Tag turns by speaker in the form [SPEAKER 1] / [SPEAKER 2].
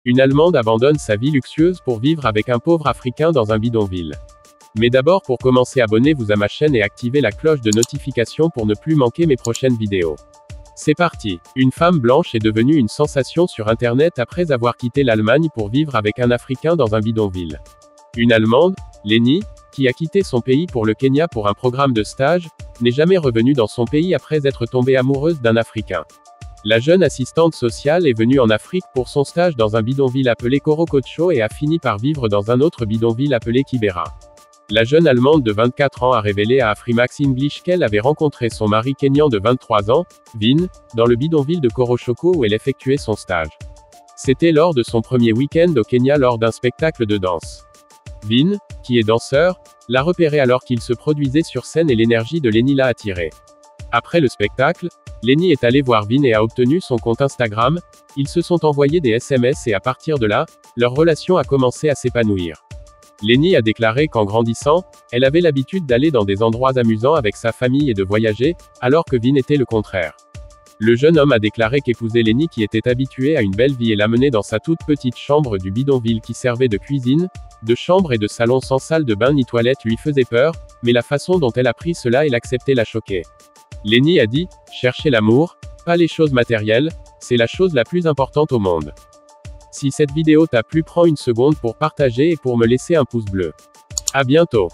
[SPEAKER 1] Une Allemande abandonne sa vie luxueuse pour vivre avec un pauvre Africain dans un bidonville. Mais d'abord, pour commencer, abonnez-vous à ma chaîne et activez la cloche de notification pour ne plus manquer mes prochaines vidéos. C'est parti. Une femme blanche est devenue une sensation sur Internet après avoir quitté l'Allemagne pour vivre avec un Africain dans un bidonville. Une Allemande, Leni, qui a quitté son pays pour le Kenya pour un programme de stage, n'est jamais revenue dans son pays après être tombée amoureuse d'un Africain. La jeune assistante sociale est venue en Afrique pour son stage dans un bidonville appelé Korokocho et a fini par vivre dans un autre bidonville appelé Kibera. La jeune Allemande de 24 ans a révélé à Afrimax English qu'elle avait rencontré son mari kényan de 23 ans, Vin, dans le bidonville de Koroshoko où elle effectuait son stage. C'était lors de son premier week-end au Kenya lors d'un spectacle de danse. Vin, qui est danseur, l'a repéré alors qu'il se produisait sur scène et l'énergie de Leni l'a attiré. Après le spectacle, Leni est allée voir Vin et a obtenu son compte Instagram, ils se sont envoyés des SMS et à partir de là, leur relation a commencé à s'épanouir. Leni a déclaré qu'en grandissant, elle avait l'habitude d'aller dans des endroits amusants avec sa famille et de voyager, alors que Vin était le contraire. Le jeune homme a déclaré qu'épouser Leni qui était habituée à une belle vie et l'amener dans sa toute petite chambre du bidonville qui servait de cuisine, de chambre et de salon sans salle de bain ni toilette lui faisait peur, mais la façon dont elle a pris cela et l'accepté l'a choqué. Leni a dit, cherchez l'amour, pas les choses matérielles, c'est la chose la plus importante au monde. Si cette vidéo t'a plu, prends une seconde pour partager et pour me laisser un pouce bleu. À bientôt.